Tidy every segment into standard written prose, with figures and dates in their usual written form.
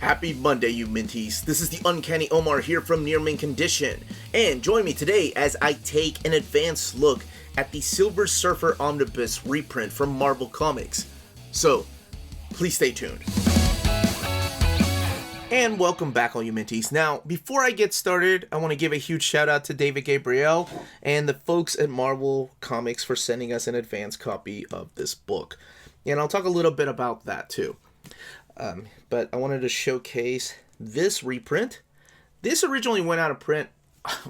Happy Monday, you Minties. This is the Uncanny Omar here from Near Mint Condition. And join me today as I take an advanced look at the Silver Surfer Omnibus reprint from Marvel Comics. So, please stay tuned. And welcome back, all you Minties. Now, before I get started, I want to give a huge shout out to David Gabriel and the folks at Marvel Comics for sending us an advanced copy of this book. And I'll talk a little bit about that too. But I wanted to showcase this reprint. This originally went out of print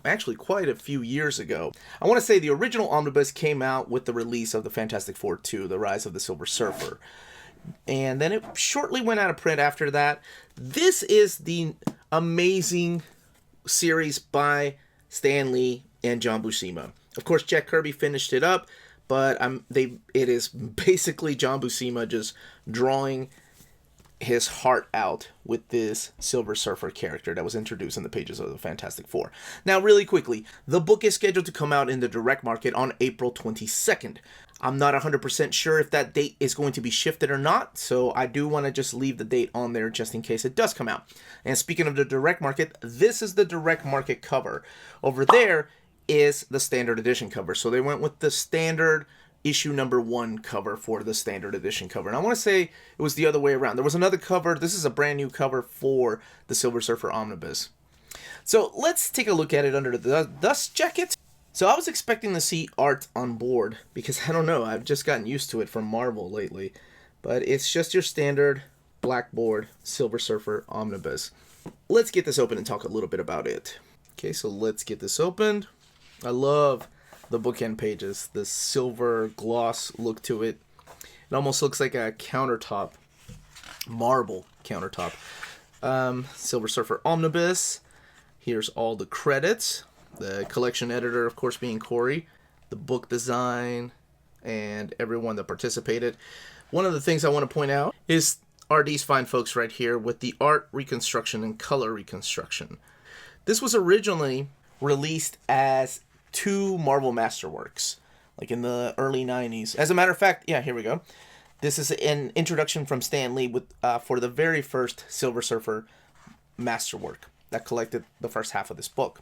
actually quite a few years ago. I want to say the original Omnibus came out with the release of the Fantastic Four 2, The Rise of the Silver Surfer. And then it shortly went out of print after that. This is the amazing series by Stan Lee and John Buscema. Of course, Jack Kirby finished it up, but it is basically John Buscema just drawing his heart out with this Silver Surfer character that was introduced in the pages of the Fantastic Four. Now, really quickly, the book is scheduled to come out in the direct market on April 22nd. I'm not 100% sure if that date is going to be shifted or not, so I do want to just leave the date on there just in case it does come out. And speaking of the direct market, this is the direct market cover. Over there is the standard edition cover. So they went with the standard issue number 1 cover for the standard edition cover. And I want to say it was the other way around. There was another cover. This is a brand new cover for the Silver Surfer Omnibus. So let's take a look at it under the dust jacket. So I was expecting to see art on board because I don't know, I've just gotten used to it from Marvel lately. But it's just your standard blackboard Silver Surfer Omnibus. Let's get this open and talk a little bit about it. Okay, so let's get this opened. I love the bookend pages, the silver gloss look to it. It almost looks like a countertop, marble countertop. Silver Surfer Omnibus. Here's all the credits. The collection editor, of course, being Corey. The book design, and everyone that participated. One of the things I want to point out are these fine folks right here with the art reconstruction and color reconstruction. This was originally released as 2 Marvel Masterworks, like in the early 90s. As a matter of fact, yeah, here we go. This is an introduction from Stan Lee for the very first Silver Surfer Masterwork that collected the first half of this book.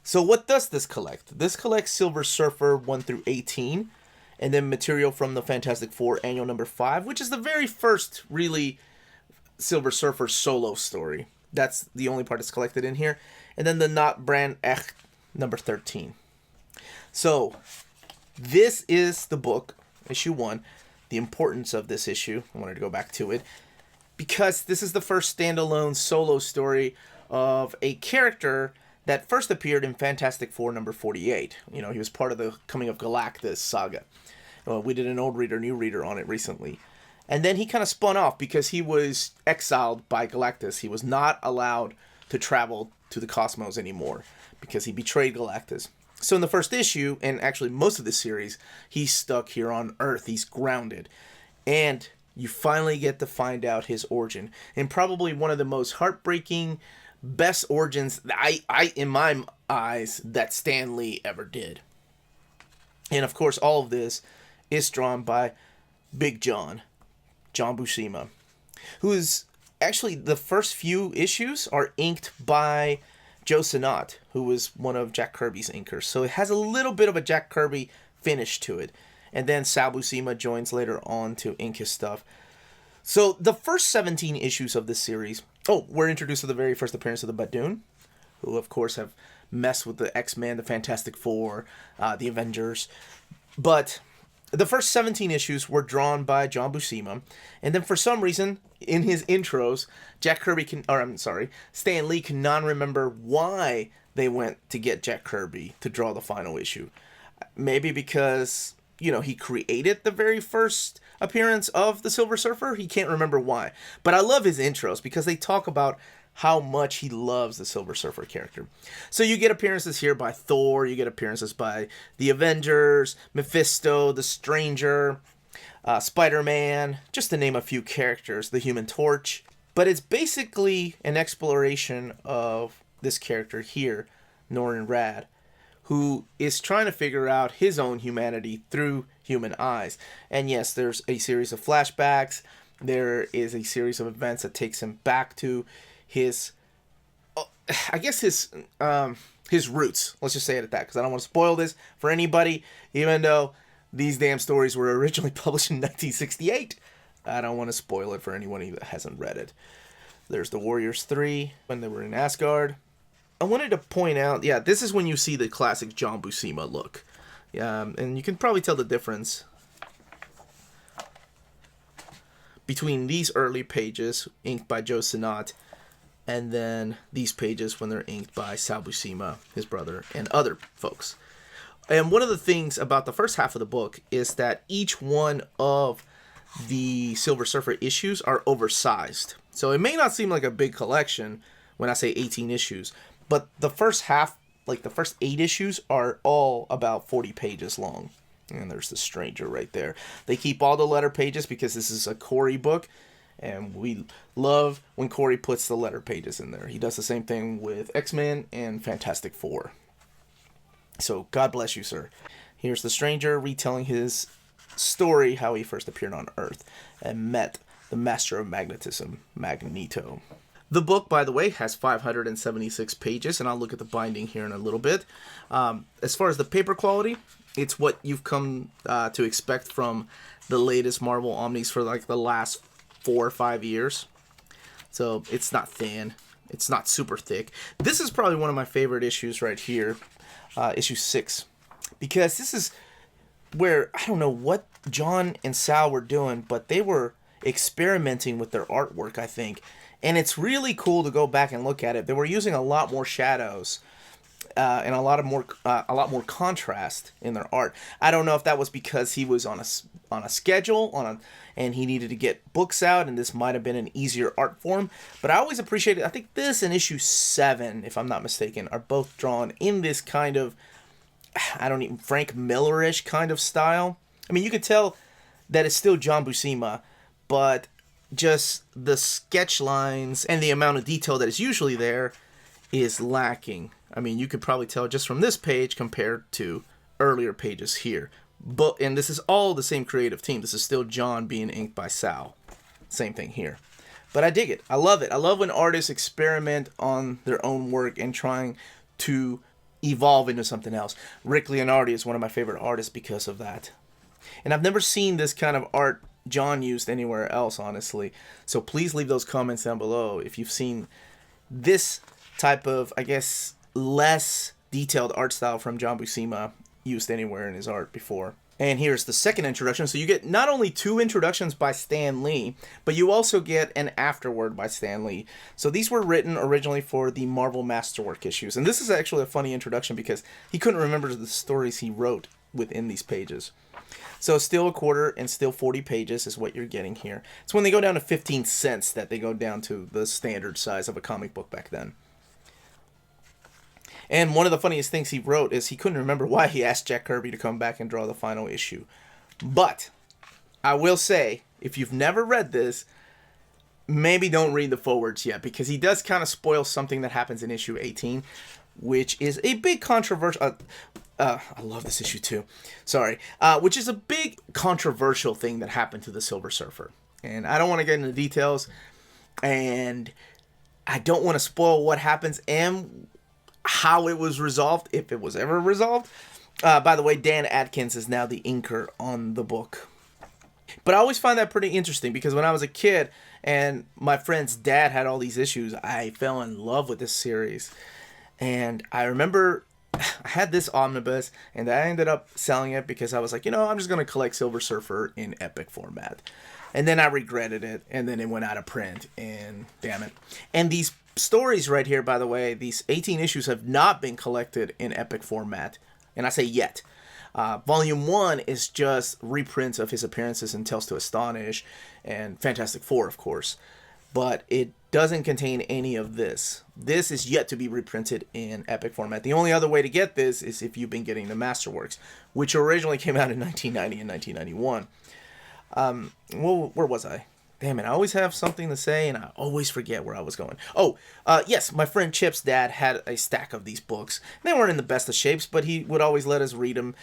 So what does this collect? This collects Silver Surfer 1 through 18, and then material from the Fantastic Four Annual Number 5, which is the very first, really, Silver Surfer solo story. That's the only part that's collected in here. And then the Not Brand Echt number 13. So, this is the book, issue 1. The importance of this issue, I wanted to go back to it, because this is the first standalone solo story of a character that first appeared in Fantastic Four number 48. You know, he was part of the Coming of Galactus saga. We did an old reader, new reader on it recently. And then he kind of spun off because he was exiled by Galactus. He was not allowed to travel to the cosmos anymore because he betrayed Galactus. So in the first issue, and actually most of the series, he's stuck here on Earth. He's grounded. And you finally get to find out his origin. And probably one of the most heartbreaking, best origins, I in my eyes, that Stan Lee ever did. And of course, all of this is drawn by Big John Buscema, who is actually, the first few issues are inked by Joe Sinnott, who was one of Jack Kirby's inkers. So it has a little bit of a Jack Kirby finish to it. And then Sal Buscema joins later on to ink his stuff. So the first 17 issues of this series, we're introduced to the very first appearance of the Badoon, who of course have messed with the X-Men, the Fantastic Four, the Avengers. But the first 17 issues were drawn by John Buscema, and then for some reason, in his intros, Stan Lee cannot remember why they went to get Jack Kirby to draw the final issue. Maybe because, he created the very first appearance of the Silver Surfer. He can't remember why. But I love his intros because they talk about how much he loves the Silver Surfer character. So you get appearances here by Thor, you get appearances by the Avengers, Mephisto, the Stranger, Spider-Man, just to name a few characters, the Human Torch. But it's basically an exploration of this character here, Norrin Radd, who is trying to figure out his own humanity through human eyes. And yes, there's a series of flashbacks, there is a series of events that takes him back to his, I guess his roots. Let's just say it at that, because I don't want to spoil this for anybody, even though these damn stories were originally published in 1968. I don't want to spoil it for anyone that hasn't read it. There's the Warriors 3, when they were in Asgard. I wanted to point out, yeah, this is when you see the classic John Buscema look. And you can probably tell the difference between these early pages, inked by Joe Sinnott, and then these pages when they're inked by Sal Buscema, his brother, and other folks. And one of the things about the first half of the book is that each one of the Silver Surfer issues are oversized. So it may not seem like a big collection when I say 18 issues, but the first half, like the first 8 issues, are all about 40 pages long. And there's the Stranger right there. They keep all the letter pages because this is a Corey book, and we love when Corey puts the letter pages in there. He does the same thing with X-Men and Fantastic Four. So God bless you, sir. Here's the Stranger retelling his story, how he first appeared on Earth and met the Master of Magnetism, Magneto. The book, by the way, has 576 pages, and I'll look at the binding here in a little bit. As far as the paper quality, it's what you've come to expect from the latest Marvel Omnis for like the last 4 or 5 years. So it's not thin. It's not super thick. This is probably one of my favorite issues right here, issue 6. Because this is where, I don't know what John and Sal were doing, but they were experimenting with their artwork, I think. And it's really cool to go back and look at it. They were using a lot more shadows and a lot more contrast in their art. I don't know if that was because he was on a schedule and he needed to get books out, and this might have been an easier art form. But I always appreciate it. I think this and issue 7, if I'm not mistaken, are both drawn in this kind of, Frank Miller-ish kind of style. I mean, you could tell that it's still John Buscema, but just the sketch lines and the amount of detail that is usually there is lacking. I mean, you could probably tell just from this page compared to earlier pages here. And this is all the same creative team. This is still John being inked by Sal. Same thing here. But I dig it. I love it. I love when artists experiment on their own work and trying to evolve into something else. Rick Leonardi is one of my favorite artists because of that. And I've never seen this kind of art John used anywhere else, honestly. So please leave those comments down below if you've seen this type of, I guess, less detailed art style from John Buscema used anywhere in his art before. And here's the second introduction. So you get not only 2 introductions by Stan Lee, but you also get an afterword by Stan Lee. So these were written originally for the Marvel Masterwork issues. And this is actually a funny introduction because he couldn't remember the stories he wrote within these pages. So still a quarter and still 40 pages is what you're getting here. It's when they go down to 15 cents that they go down to the standard size of a comic book back then. And one of the funniest things he wrote is he couldn't remember why he asked Jack Kirby to come back and draw the final issue. But I will say, if you've never read this, maybe don't read the forwards yet, because he does kind of spoil something that happens in issue 18, which is a big controversial... I love this issue too. Sorry. Which is a big controversial thing that happened to the Silver Surfer. And I don't want to get into details. And I don't want to spoil what happens and how it was resolved, if it was ever resolved. By the way, Dan Adkins is now the inker on the book. But I always find that pretty interesting because when I was a kid and my friend's dad had all these issues, I fell in love with this series. And I remember I had this omnibus, and I ended up selling it because I was like, I'm just going to collect Silver Surfer in epic format. And then I regretted it, and then it went out of print, and damn it. And these stories right here, by the way, these 18 issues have not been collected in epic format. And I say yet. Volume 1 is just reprints of his appearances in Tales to Astonish and Fantastic Four, of course. But it doesn't contain any of this. This is yet to be reprinted in epic format. The only other way to get this is if you've been getting the Masterworks, which originally came out in 1990 and 1991. Where was I? Damn it, I always have something to say and I always forget where I was going. Oh, yes, my friend Chip's dad had a stack of these books. They weren't in the best of shapes, but he would always let us read them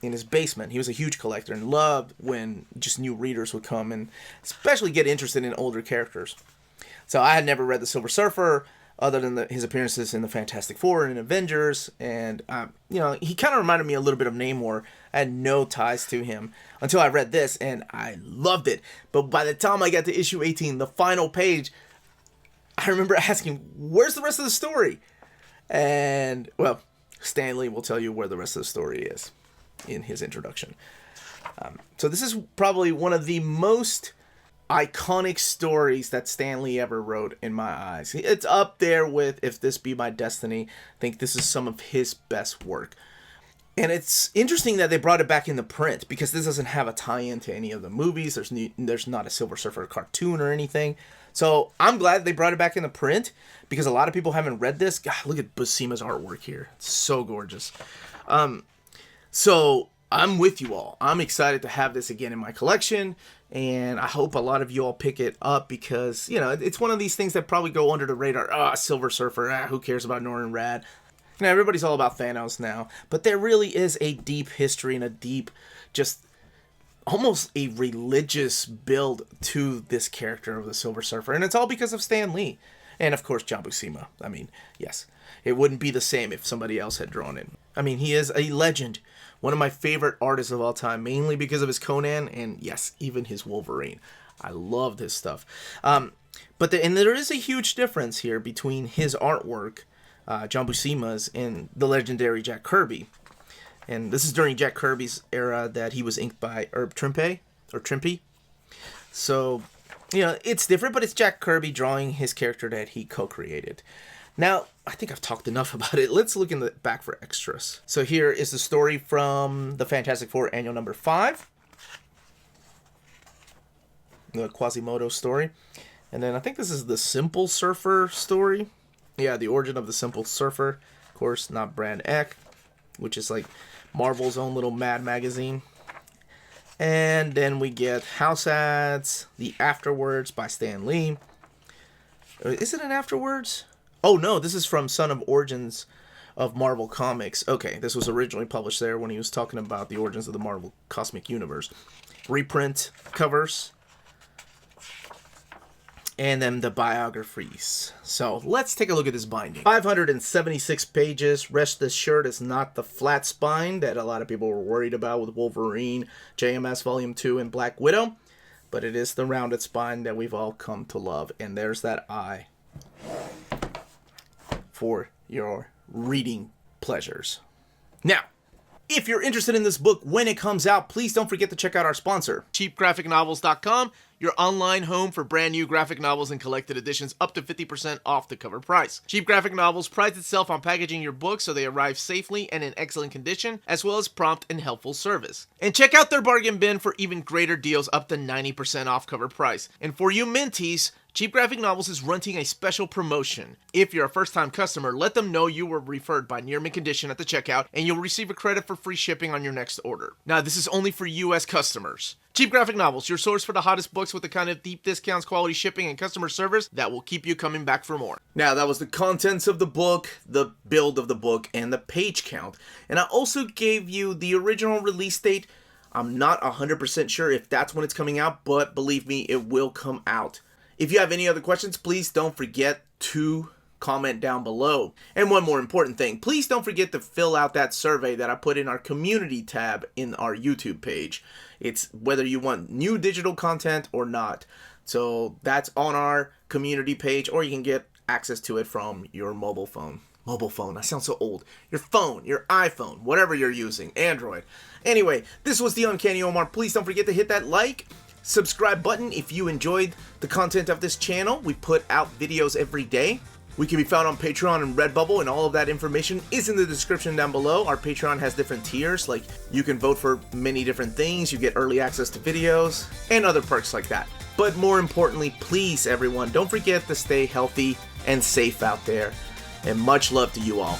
in his basement. He was a huge collector and loved when just new readers would come and especially get interested in older characters. So I had never read the Silver Surfer other than his appearances in the Fantastic Four and Avengers. And, he kind of reminded me a little bit of Namor. I had no ties to him until I read this, and I loved it. But by the time I got to issue 18, the final page, I remember asking, where's the rest of the story? And, well, Stan Lee will tell you where the rest of the story is in his introduction. So this is probably one of the most iconic stories that Stan Lee ever wrote in my eyes. It's up there with If This Be My Destiny. I think this is some of his best work. And it's interesting that they brought it back into print because this doesn't have a tie-in to any of the movies. There's not a Silver Surfer cartoon or anything. So I'm glad they brought it back into print because a lot of people haven't read this. God, look at Buscema's artwork here. It's so gorgeous. So I'm with you all. I'm excited to have this again in my collection. And I hope a lot of you all pick it up because, it's one of these things that probably go under the radar. Silver Surfer, who cares about Norrin Radd? Everybody's all about Thanos now. But there really is a deep history and a deep, just almost a religious build to this character of the Silver Surfer. And it's all because of Stan Lee. And, of course, John Buscema. I mean, yes. It wouldn't be the same if somebody else had drawn it. I mean, he is a legend. One of my favorite artists of all time, mainly because of his Conan and, yes, even his Wolverine. I love this stuff. But there is a huge difference here between his artwork, John Buscema's, and the legendary Jack Kirby. And this is during Jack Kirby's era that he was inked by Herb Trimpe. So, it's different, but it's Jack Kirby drawing his character that he co-created. Now, I think I've talked enough about it. Let's look in the back for extras. So here is the story from the Fantastic Four Annual Number 5. The Quasimodo story. And then I think this is the Simple Surfer story. Yeah, the origin of the Simple Surfer. Of course, not Brand Eck, which is like Marvel's own little Mad magazine. And then we get House Ads, The Afterwards by Stan Lee. Is it an Afterwards? Oh, no, this is from Son of Origins of Marvel Comics. Okay, this was originally published there when he was talking about the origins of the Marvel Cosmic Universe. Reprint covers. And then the biographies. So, let's take a look at this binding. 576 pages. Rest assured, it's not the flat spine that a lot of people were worried about with Wolverine, JMS Volume 2, and Black Widow. But it is the rounded spine that we've all come to love. And there's that eye for your reading pleasures. Now, if you're interested in this book when it comes out, please don't forget to check out our sponsor, cheapgraphicnovels.com, your online home for brand new graphic novels and collected editions up to 50% off the cover price. Cheap Graphic Novels prides itself on packaging your books so they arrive safely and in excellent condition, as well as prompt and helpful service. And check out their bargain bin for even greater deals up to 90% off cover price. And for you Minties, Cheap Graphic Novels is running a special promotion. If you're a first-time customer, let them know you were referred by Near Mint Condition at the checkout, and you'll receive a credit for free shipping on your next order. Now, this is only for U.S. customers. Cheap Graphic Novels, your source for the hottest books with the kind of deep discounts, quality shipping, and customer service that will keep you coming back for more. Now, that was the contents of the book, the build of the book, and the page count. And I also gave you the original release date. I'm not 100% sure if that's when it's coming out, but believe me, it will come out. If you have any other questions, please don't forget to comment down below. And one more important thing, please don't forget to fill out that survey that I put in our community tab in our YouTube page. It's whether you want new digital content or not. So that's on our community page, or you can get access to it from your mobile phone. Mobile phone, I sound so old. Your phone, your iPhone, whatever you're using, Android. Anyway, this was the Uncanny Omar. Please don't forget to hit that like, subscribe button if you enjoyed the content of this channel. We put out videos every day. We can be found on Patreon and Redbubble, and all of that information is in the description down below. Our Patreon has different tiers, like you can vote for many different things, you get early access to videos, and other perks like that. But more importantly, please everyone, don't forget to stay healthy and safe out there. And much love to you all.